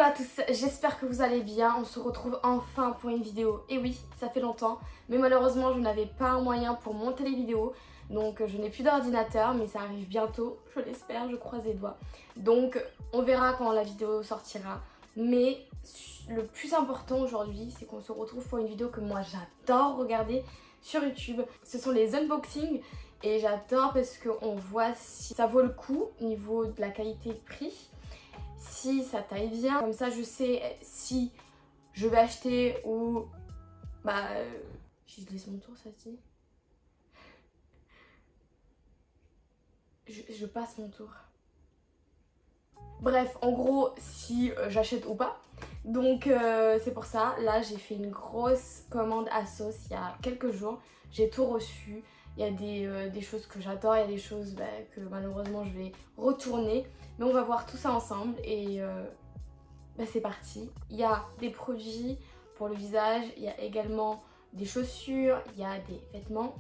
à tous, j'espère que vous allez bien. On se retrouve enfin pour une vidéo. Et oui, ça fait longtemps, mais malheureusement je n'avais pas un moyen pour monter les vidéos. Donc je n'ai plus d'ordinateur, mais ça arrive bientôt, je l'espère, je croise les doigts. Donc on verra quand la vidéo sortira. Mais le plus important aujourd'hui, c'est qu'on se retrouve pour une vidéo que moi j'adore regarder sur YouTube. Ce sont les unboxings et j'adore parce qu'on voit si ça vaut le coup au niveau de la qualité-prix. Si ça taille bien, comme ça je sais si je vais acheter ou je laisse mon tour, ça se dit, je passe mon tour. Bref, en gros, si j'achète ou pas. Donc c'est pour ça, là j'ai fait une grosse commande ASOS il y a quelques jours. J'ai tout reçu. Il y a des choses que j'adore, il y a des choses que malheureusement je vais retourner. Mais on va voir tout ça ensemble et c'est parti. Il y a des produits pour le visage, il y a également des chaussures, il y a des vêtements,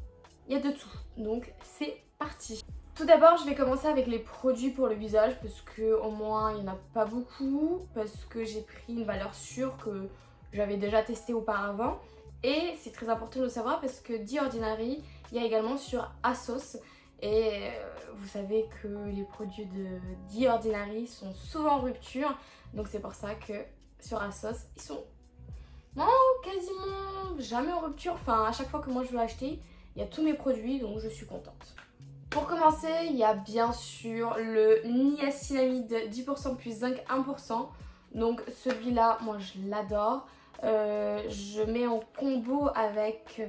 il y a de tout. Donc c'est parti. Tout d'abord, je vais commencer avec les produits pour le visage parce que au moins il n'y en a pas beaucoup, parce que j'ai pris une valeur sûre que j'avais déjà testé auparavant. Et c'est très important de le savoir parce que The Ordinary, il y a également sur ASOS. Et vous savez que les produits de The Ordinary sont souvent en rupture. Donc c'est pour ça que sur ASOS, ils sont quasiment jamais en rupture. Enfin, à chaque fois que moi je veux acheter, il y a tous mes produits, donc je suis contente. Pour commencer, il y a bien sûr le niacinamide 10% plus zinc 1%. Donc celui-là, moi je l'adore. Je mets en combo avec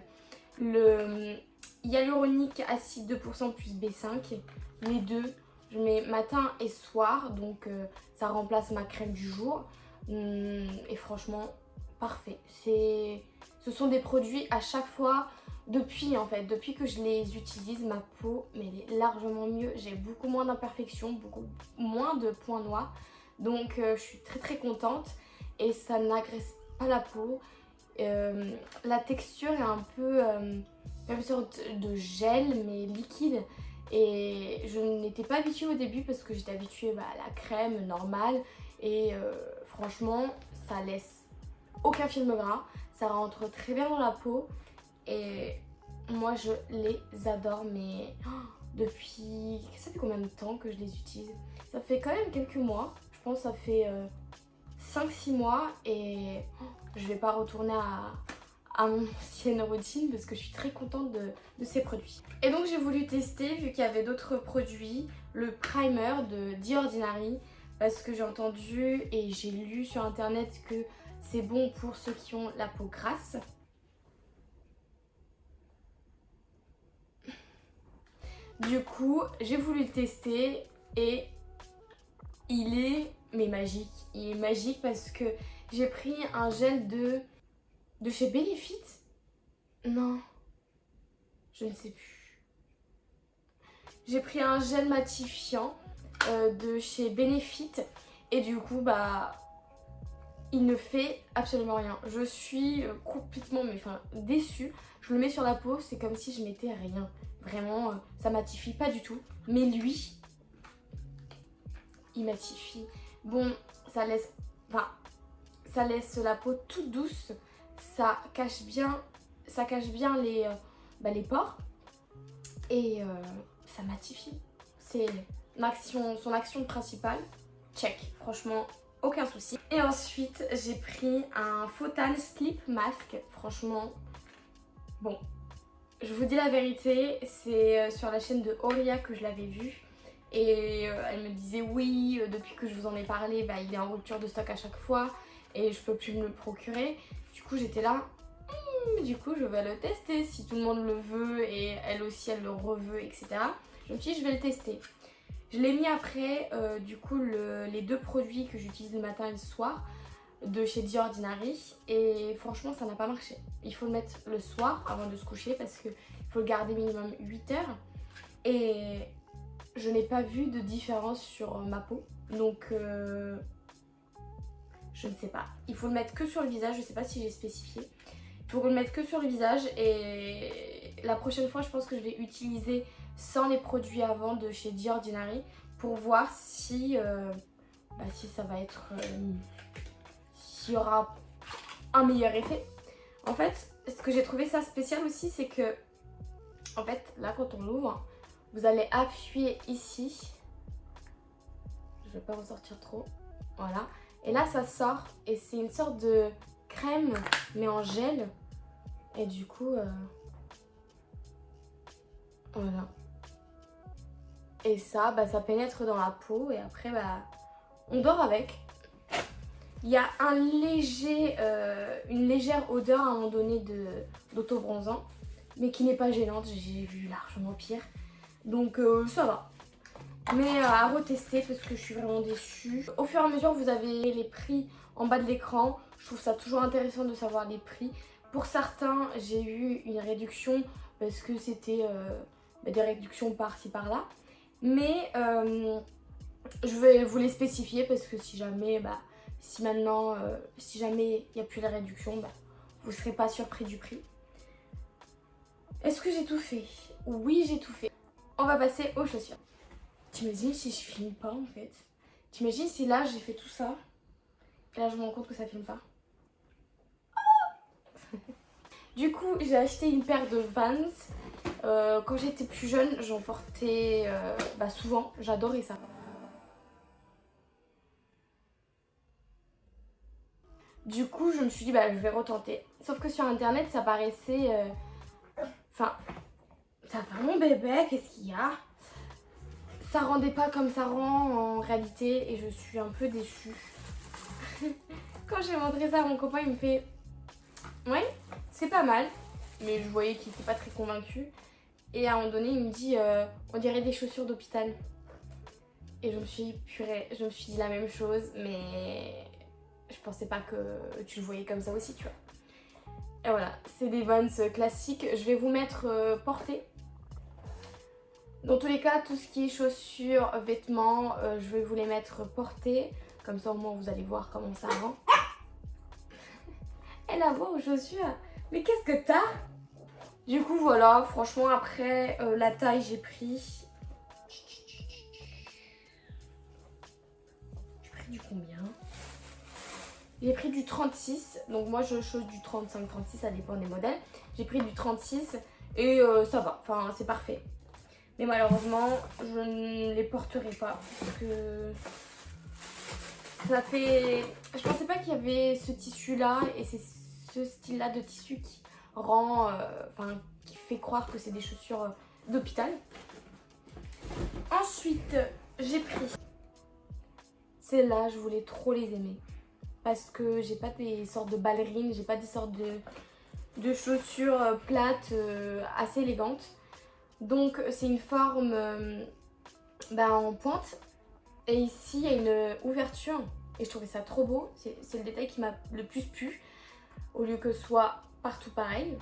le hyaluronique acide 2% plus B5. Les deux, je mets matin et soir. Donc ça remplace ma crème du jour. Et franchement, parfait. Ce sont des produits à chaque fois. Depuis que je les utilise, ma peau mais elle est largement mieux. J'ai beaucoup moins d'imperfections, beaucoup moins de points noirs. Donc je suis très contente et ça n'agresse pas la peau. La texture est un peu une sorte de gel mais liquide. Et je n'étais pas habituée au début parce que j'étais habituée à la crème normale. Et franchement, ça laisse aucun film gras. Ça rentre très bien dans la peau. Et moi je les adore, mais depuis... Ça fait combien de temps que je les utilise? Ça fait quand même quelques mois. Je pense que ça fait 5-6 mois et je vais pas retourner à mon ancienne routine parce que je suis très contente de ces produits. Et donc j'ai voulu tester, vu qu'il y avait d'autres produits, le primer de The Ordinary parce que j'ai entendu et j'ai lu sur internet que c'est bon pour ceux qui ont la peau grasse. Du coup, j'ai voulu le tester et il est magique. Il est magique parce que j'ai pris un gel de chez Benefit. Non, je ne sais plus. J'ai pris un gel matifiant de chez Benefit et du coup, il ne fait absolument rien. Je suis complètement déçue. Je le mets sur la peau, c'est comme si je mettais rien. Vraiment, ça matifie pas du tout. Mais lui, il matifie. Bon, ça laisse la peau toute douce. Ça cache bien les pores. Et ça matifie. C'est son action principale. Check, franchement, aucun souci. Et ensuite, j'ai pris un Photal Sleep Mask. Franchement, bon. Je vous dis la vérité, c'est sur la chaîne de Auria que je l'avais vu. Et elle me disait oui, depuis que je vous en ai parlé, il est en rupture de stock à chaque fois. Et je peux plus me le procurer. Du coup j'étais là, du coup je vais le tester si tout le monde le veut. Et elle aussi elle le reveut, etc. Je me suis dit je vais le tester. Je l'ai mis après les deux produits que j'utilise le matin et le soir de chez The Ordinary et franchement ça n'a pas marché. Il faut le mettre le soir avant de se coucher parce qu'il faut le garder minimum 8 heures et je n'ai pas vu de différence sur ma peau donc je ne sais pas. Il faut le mettre que sur le visage, je ne sais pas si j'ai spécifié. Il faut le mettre que sur le visage et la prochaine fois je pense que je vais utiliser sans les produits avant de chez The Ordinary pour voir si ça va être qui aura un meilleur effet. En fait, ce que j'ai trouvé ça spécial aussi, c'est que, en fait, là quand on l'ouvre, vous allez appuyer ici. Je vais pas ressortir trop. Voilà. Et là, ça sort et c'est une sorte de crème, mais en gel. Et du coup, voilà. Et ça, bah, ça pénètre dans la peau et après, bah, on dort avec. Il y a une légère odeur à un moment donné d'auto-bronzant, mais qui n'est pas gênante, j'ai vu largement pire. Donc ça va. Mais à retester parce que je suis vraiment déçue. Au fur et à mesure, vous avez les prix en bas de l'écran. Je trouve ça toujours intéressant de savoir les prix. Pour certains, j'ai eu une réduction parce que c'était des réductions par-ci par-là. Mais je vais vous les spécifier parce que si jamais, si jamais il n'y a plus la réduction, vous ne serez pas surpris du prix. Est-ce que j'ai tout fait? Oui, j'ai tout fait. On va passer aux chaussures. T'imagines si je filme pas en fait? T'imagines si là j'ai fait tout ça et là je me rends compte que ça filme pas? Du coup, j'ai acheté une paire de Vans. Quand j'étais plus jeune, j'en portais souvent. J'adorais ça. Du coup, je me suis dit, je vais retenter. Sauf que sur internet, ça paraissait. Enfin, ça va mon bébé, qu'est-ce qu'il y a? Ça rendait pas comme ça rend en réalité et je suis un peu déçue. Quand j'ai montré ça à mon copain, il me fait ouais, c'est pas mal. Mais je voyais qu'il était pas très convaincu. Et à un moment donné, il me dit on dirait des chaussures d'hôpital. Et je me suis dit purée, je me suis dit la même chose, mais je pensais pas que tu le voyais comme ça aussi, tu vois. Et voilà, c'est des Vans classiques. Je vais vous mettre portée. Dans tous les cas, tout ce qui est chaussures, vêtements, je vais vous les mettre portés. Comme ça, au moins, vous allez voir comment ça rend. Elle a voix aux chaussures. Mais qu'est-ce que t'as? Du coup, voilà. Franchement, après, la taille, j'ai pris... J'ai pris du combien? J'ai pris du 36. Donc moi, je chose du 35-36, ça dépend des modèles. J'ai pris du 36 et ça va. Enfin, c'est parfait. Mais malheureusement, je ne les porterai pas parce que ça fait... Je pensais pas qu'il y avait ce tissu-là et c'est ce style-là de tissu qui rend... qui fait croire que c'est des chaussures d'hôpital. Ensuite, j'ai pris... Celles-là, je voulais trop les aimer. Parce que j'ai pas des sortes de ballerines, j'ai pas des sortes de chaussures plates assez élégantes. Donc c'est une forme en pointe et ici il y a une ouverture et je trouvais ça trop beau, c'est le détail qui m'a le plus plu au lieu que ce soit partout pareil.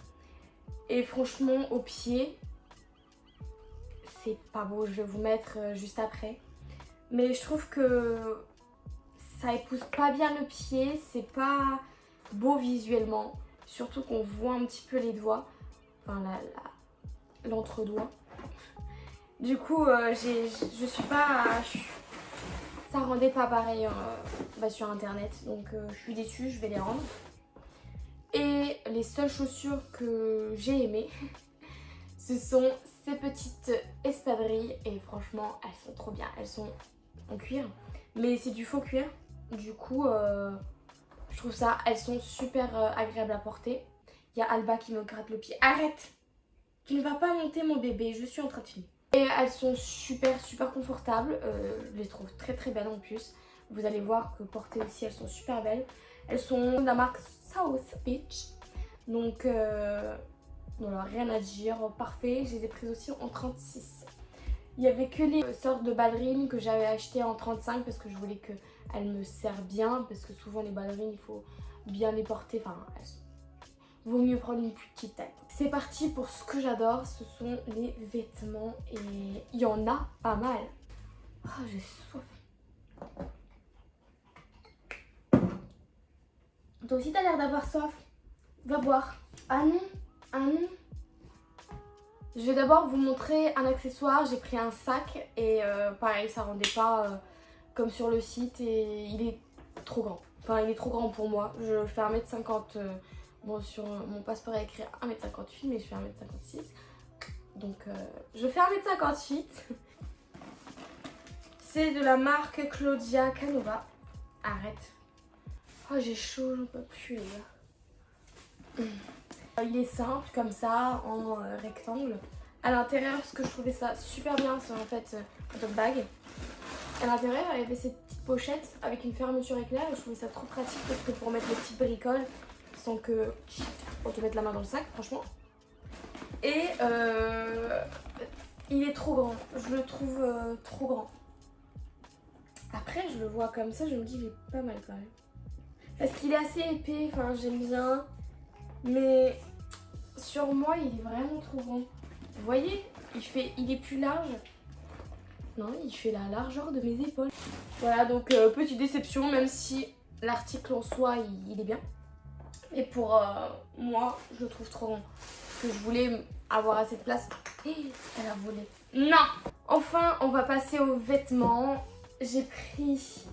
Et franchement au pied c'est pas beau, je vais vous mettre juste après, mais je trouve que ça épouse pas bien le pied, c'est pas beau visuellement, surtout qu'on voit un petit peu les doigts, enfin l'entre-doigt. Du coup, je suis pas... ça rendait pas pareil sur internet. Donc je suis déçue, je vais les rendre. Et les seules chaussures que j'ai aimées, ce sont ces petites espadrilles. Et franchement, elles sont trop bien. Elles sont en cuir. Mais c'est du faux cuir. Du coup, je trouve ça... Elles sont super agréables à porter. Il y a Alba qui me gratte le pied. Arrête! Tu ne vas pas monter mon bébé, je suis en train de filmer. Et elles sont super confortables, je les trouve très belles en plus. Vous allez voir que portées aussi, elles sont super belles. Elles sont de la marque South Beach. Donc voilà, rien à dire, parfait. Je les ai prises aussi en 36. Il n'y avait que les sortes de ballerines que j'avais achetées en 35 parce que je voulais qu'elles me servent bien. Parce que souvent les ballerines, il faut bien les porter, vaut mieux prendre une plus petite taille. C'est parti pour ce que j'adore, ce sont les vêtements et il y en a pas mal. Oh, j'ai soif. Toi aussi t'as l'air d'avoir soif. Va boire. Ah non, ah non. Je vais d'abord vous montrer un accessoire. J'ai pris un sac et pareil, ça rendait pas comme sur le site et il est trop grand. Enfin il est trop grand pour moi. Je fais 1m50, bon sur mon passeport il y a écrit 1m58 mais je fais 1m56. Donc je fais 1m58. C'est de la marque Claudia Canova. Arrête. Oh j'ai chaud, j'en peux plus les gars. Il est simple comme ça en rectangle. À l'intérieur, parce que je trouvais ça super bien, c'est en fait un tote bag. À l'intérieur, il y avait cette petite pochette avec une fermeture éclair et je trouvais ça trop pratique parce que pour mettre les petites bricoles sans que on te mette la main dans le sac, franchement. Et il est trop grand, je le trouve trop grand. Après, je le vois comme ça, je me dis il est pas mal quand même. Parce qu'il est assez épais, enfin j'aime bien, mais sur moi il est vraiment trop grand. Vous voyez, il est plus large. Non, il fait la largeur de mes épaules. Voilà, donc petite déception, même si l'article en soi, il est bien. Et pour moi, je le trouve trop grand. Parce que je voulais avoir assez de place. Et elle a volé. Non! Enfin, on va passer aux vêtements. J'ai pris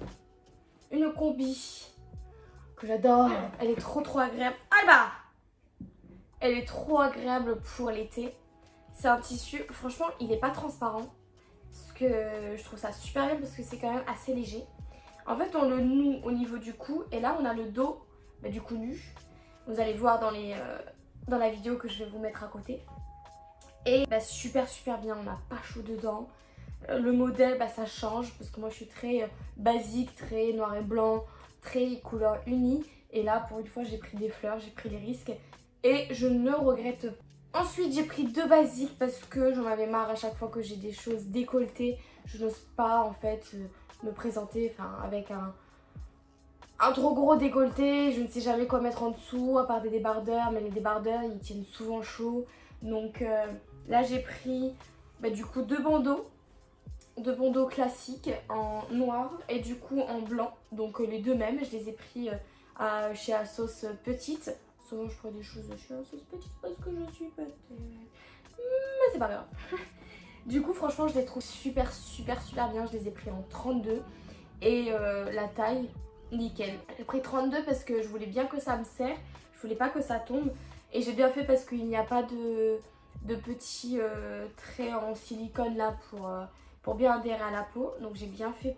une combi que j'adore. Elle est trop agréable. Ah bah! Elle est trop agréable pour l'été. C'est un tissu, franchement, il n'est pas transparent. Parce que je trouve ça super bien parce que c'est quand même assez léger. En fait, on le noue au niveau du cou et là, on a le dos du cou nu. Vous allez voir dans la vidéo que je vais vous mettre à côté. Et super bien, on n'a pas chaud dedans. Le modèle, ça change parce que moi, je suis très basique, très noir et blanc, très couleur unie. Et là, pour une fois, j'ai pris des fleurs, j'ai pris les risques et je ne regrette pas. Ensuite, j'ai pris deux basiques parce que j'en avais marre à chaque fois que j'ai des choses décolletées. Je n'ose pas en fait me présenter avec un trop gros décolleté. Je ne sais jamais quoi mettre en dessous à part des débardeurs. Mais les débardeurs, ils tiennent souvent chaud. Donc là, j'ai pris du coup deux bandeaux. Deux bandeaux classiques en noir et du coup en blanc. Donc les deux mêmes. Je les ai pris chez Asos Petite. Souvent je prends des choses de chez Asos Petite parce que je suis petite. Mais c'est pas grave. Du coup franchement je les trouve super bien. Je les ai pris en 32. Et la taille, nickel. J'ai pris 32 parce que je voulais bien que ça me serre. Je voulais pas que ça tombe. Et j'ai bien fait parce qu'il n'y a pas de petits traits en silicone là pour bien adhérer à la peau. Donc j'ai bien fait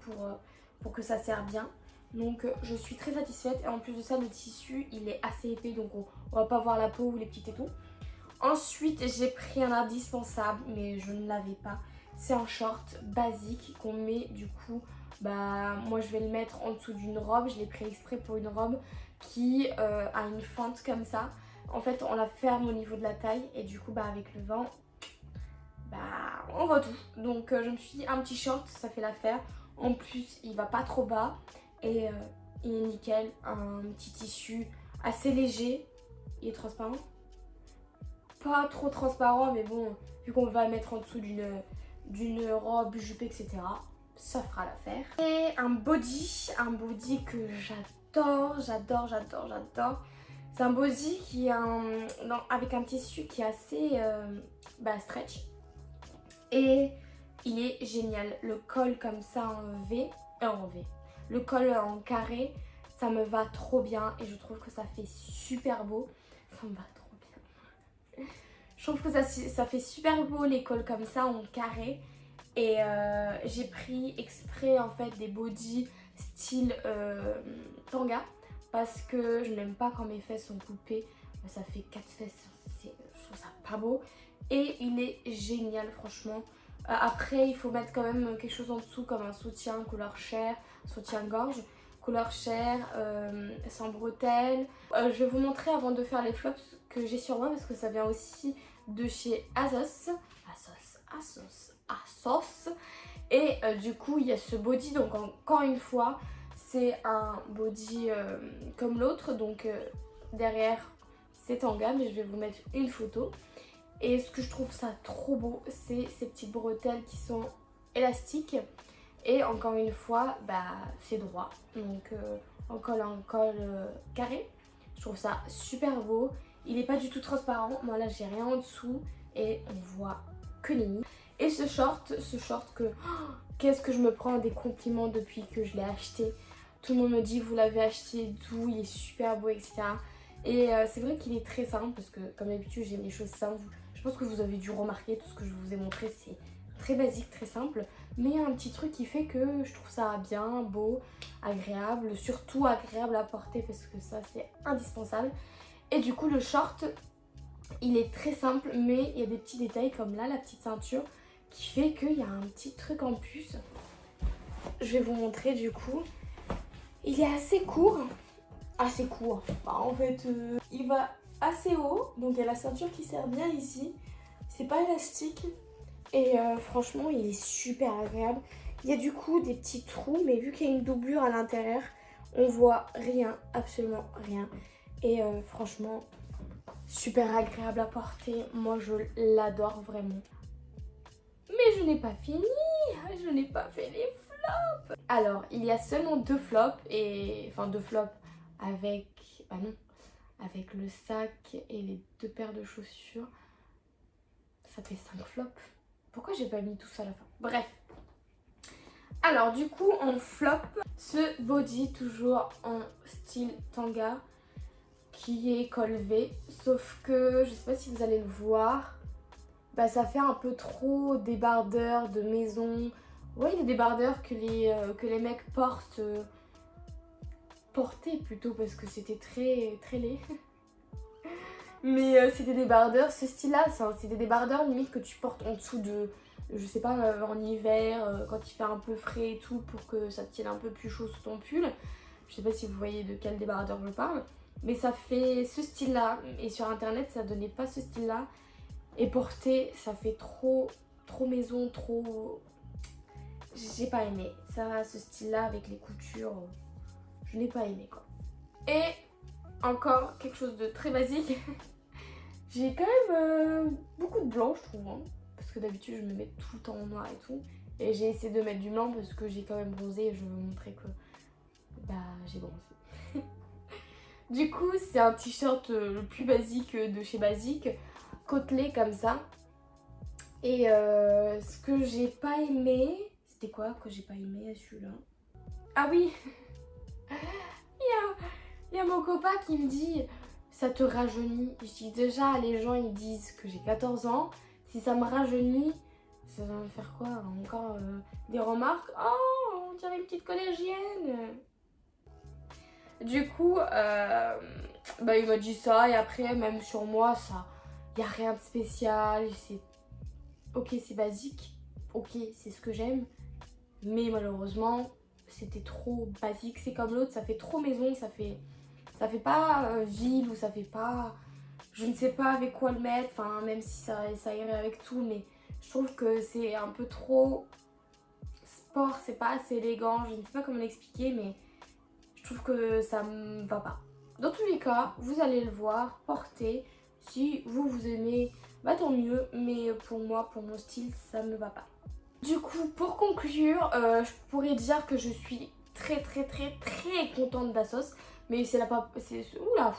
pour que ça serre bien. Donc je suis très satisfaite et en plus de ça le tissu il est assez épais donc on va pas voir la peau ou les petites et tout. Ensuite j'ai pris un indispensable mais je ne l'avais pas. C'est un short basique qu'on met du coup, moi je vais le mettre en dessous d'une robe. Je l'ai pris exprès pour une robe qui a une fente comme ça. En fait on la ferme au niveau de la taille et du coup avec le vent on voit tout. Donc je me suis dit un petit short ça fait l'affaire. En plus il va pas trop bas. Et il est nickel, un petit tissu assez léger, il est transparent. Pas trop transparent mais bon, vu qu'on va le mettre en dessous d'une robe, jupe etc. Ça fera l'affaire. Et un body que j'adore. C'est un body qui est avec un tissu qui est assez stretch. Et il est génial, le col comme ça en V. Le col en carré, ça me va trop bien et je trouve que ça fait super beau. Ça me va trop bien. Je trouve que ça fait super beau les cols comme ça en carré. Et j'ai pris exprès en fait des bodys style tanga. Parce que je n'aime pas quand mes fesses sont coupées. Ça fait 4 fesses, je trouve ça pas beau. Et il est génial franchement. Après il faut mettre quand même quelque chose en dessous comme un soutien couleur chair, soutien-gorge, couleur chair, sans bretelles. Je vais vous montrer avant de faire les flops que j'ai sur moi parce que ça vient aussi de chez Asos. Et du coup il y a ce body, donc encore une fois c'est un body comme l'autre, donc derrière c'est tanga mais je vais vous mettre une photo. Et ce que je trouve ça trop beau, c'est ces petites bretelles qui sont élastiques. Et encore une fois, c'est droit. Donc en col carré. Je trouve ça super beau. Il n'est pas du tout transparent. Moi là, j'ai rien en dessous. Et on voit que les nids. Et ce short que... qu'est-ce que je me prends des compliments depuis que je l'ai acheté. Tout le monde me dit vous l'avez acheté d'où, il est super beau, etc. Et c'est vrai qu'il est très simple parce que comme d'habitude j'aime les choses simples. Je pense que vous avez dû remarquer tout ce que je vous ai montré, c'est très basique, très simple. Mais il y a un petit truc qui fait que je trouve ça bien, beau, agréable, surtout agréable à porter parce que ça c'est indispensable. Et du coup le short, il est très simple mais il y a des petits détails comme là, la petite ceinture qui fait qu'il y a un petit truc en plus. Je vais vous montrer du coup. Il est assez court. Assez court. Bah, en fait, il va assez haut. Donc il y a la ceinture qui sert bien ici. C'est pas élastique. Et franchement, il est super agréable. Il y a du coup des petits trous. Mais vu qu'il y a une doublure à l'intérieur, on voit rien. Absolument rien. Et franchement, super agréable à porter. Moi, je l'adore vraiment. Mais je n'ai pas fini. Je n'ai pas fait les flops. Alors, il y a seulement 2 flops. Enfin, 2 flops avec... Bah non. Avec le sac et les 2 paires de chaussures. Ça fait 5 flops. Pourquoi j'ai pas mis tout ça à la fin? Bref. Alors, du coup, en flop, ce body toujours en style tanga qui est col V. Sauf que, je sais pas si vous allez le voir, bah ça fait un peu trop débardeur de maison. Ouais, les débardeurs que les mecs portent, portaient plutôt parce que c'était très, très laid. Mais c'était des débardeurs, ce style-là, c'est des débardeurs limite que tu portes en dessous de, je sais pas, en hiver, quand il fait un peu frais et tout, pour que ça te tienne un peu plus chaud sous ton pull. Je sais pas si vous voyez de quel débardeur je parle. Mais ça fait ce style-là, et sur internet ça donnait pas ce style-là. Et porter, ça fait trop maison, trop... J'ai pas aimé. Ça, ce style-là avec les coutures, je n'ai pas aimé quoi. Et encore quelque chose de très basique. J'ai quand même beaucoup de blanc, je trouve. Hein, parce que d'habitude, je me mets tout le temps en noir et tout. Et j'ai essayé de mettre du blanc parce que j'ai quand même bronzé et je veux vous montrer que bah, j'ai bronzé. Du coup, c'est un t-shirt le plus basique de chez Basique. Côtelé comme ça. Et ce que j'ai pas aimé... C'était quoi que j'ai pas aimé celui-là? Ah oui. Il y a mon copain qui me dit ça te rajeunit. Je dis déjà les gens ils disent que j'ai 14 ans. Si ça me rajeunit, ça va me faire quoi? Encore des remarques? Oh, on dirait une petite collégienne. Du coup, bah, il m'a dit ça et après même sur moi ça, il n'y a rien de spécial. Ok, c'est basique. Ok, c'est ce que j'aime. Mais malheureusement, c'était trop basique. C'est comme l'autre, ça fait trop maison, ça fait pas ville ou ça fait pas... Je ne sais pas avec quoi le mettre, enfin même si ça irait avec tout, mais je trouve que c'est un peu trop sport, c'est pas assez élégant, je ne sais pas comment l'expliquer, mais je trouve que ça me va pas. Dans tous les cas, vous allez le voir, porter, si vous aimez, bah tant mieux, mais pour moi, pour mon style, ça me va pas. Du coup, pour conclure, je pourrais dire que je suis très contente d'Asos. Mais c'est la pas... Oula,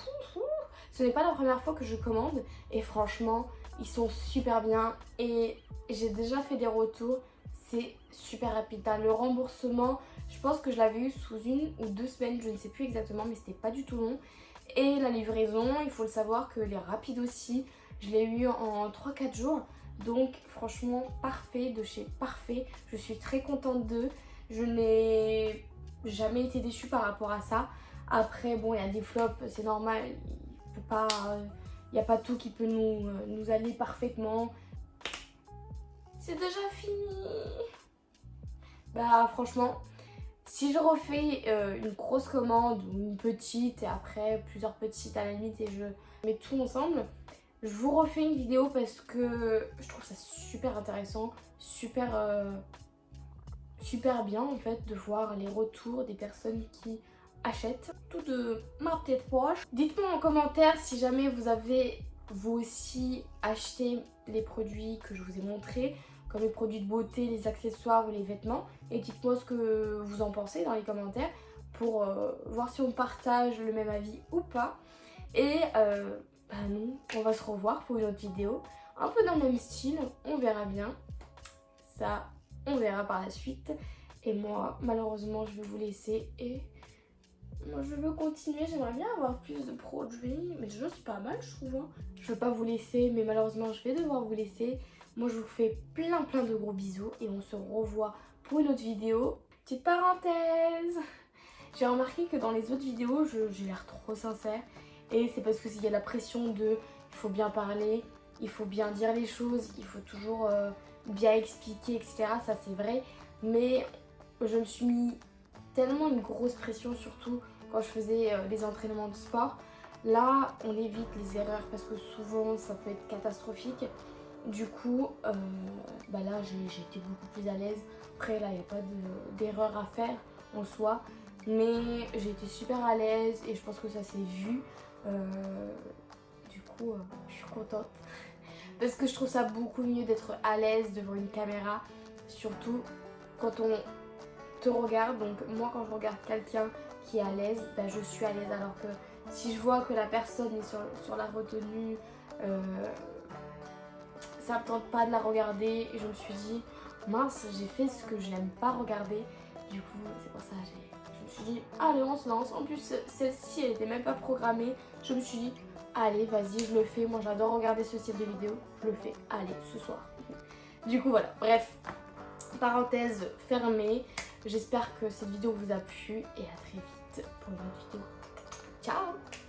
ce n'est pas la première fois que je commande. Et franchement, ils sont super bien. Et j'ai déjà fait des retours. C'est super rapide. Le remboursement, je pense que je l'avais eu sous 1 ou 2 semaines. Je ne sais plus exactement, mais c'était pas du tout long. Et la livraison, il faut le savoir qu'elle est rapide aussi. Je l'ai eu en 3-4 jours. Donc franchement, parfait, de chez Parfait. Je suis très contente d'eux. Je n'ai jamais été déçue par rapport à ça. Après, bon, il y a des flops, c'est normal. Il n'y a pas tout qui peut nous aller parfaitement. C'est déjà fini. Bah franchement, si je refais une grosse commande ou une petite et après plusieurs petites à la limite et je mets tout ensemble, je vous refais une vidéo parce que je trouve ça super intéressant, super bien en fait de voir les retours des personnes qui achètent tout de ma petite poche. Dites-moi en commentaire si jamais vous avez vous aussi acheté les produits que je vous ai montrés, comme les produits de beauté, les accessoires ou les vêtements, et dites-moi ce que vous en pensez dans les commentaires pour voir si on partage le même avis ou pas. Et bah nous, on va se revoir pour une autre vidéo, un peu dans le même style, on verra bien. Ça, on verra par la suite. Et moi, malheureusement, je vais vous laisser et Moi je veux continuer, j'aimerais bien avoir plus de produits, mais déjà c'est pas mal je trouve. Hein. Je veux pas vous laisser, mais malheureusement je vais devoir vous laisser. Moi je vous fais plein de gros bisous et on se revoit pour une autre vidéo. Petite parenthèse, j'ai remarqué que dans les autres vidéos j'ai l'air trop sincère et c'est parce que s'il y a la pression de il faut bien parler, il faut bien dire les choses, il faut toujours bien expliquer, etc. Ça c'est vrai, mais je me suis mis tellement une grosse pression, surtout quand je faisais les entraînements de sport. Là on évite les erreurs parce que souvent ça peut être catastrophique. Du coup là j'ai été beaucoup plus à l'aise. Après là il n'y a pas d'erreur à faire en soi, mais j'ai été super à l'aise et je pense que ça s'est vu. Du coup je suis contente parce que je trouve ça beaucoup mieux d'être à l'aise devant une caméra, surtout quand on te regarde. Donc moi quand je regarde quelqu'un qui est à l'aise, je suis à l'aise, alors que si je vois que la personne est sur la retenue, ça me tente pas de la regarder et je me suis dit mince, j'ai fait ce que je n'aime pas regarder. Du coup c'est pour ça je me suis dit allez on se lance. En plus celle-ci elle était même pas programmée. Je me suis dit allez vas-y je le fais, moi j'adore regarder ce style de vidéo, je le fais, allez ce soir. Du coup voilà, bref, parenthèse fermée. J'espère que cette vidéo vous a plu et à très vite pour une autre vidéo. Ciao!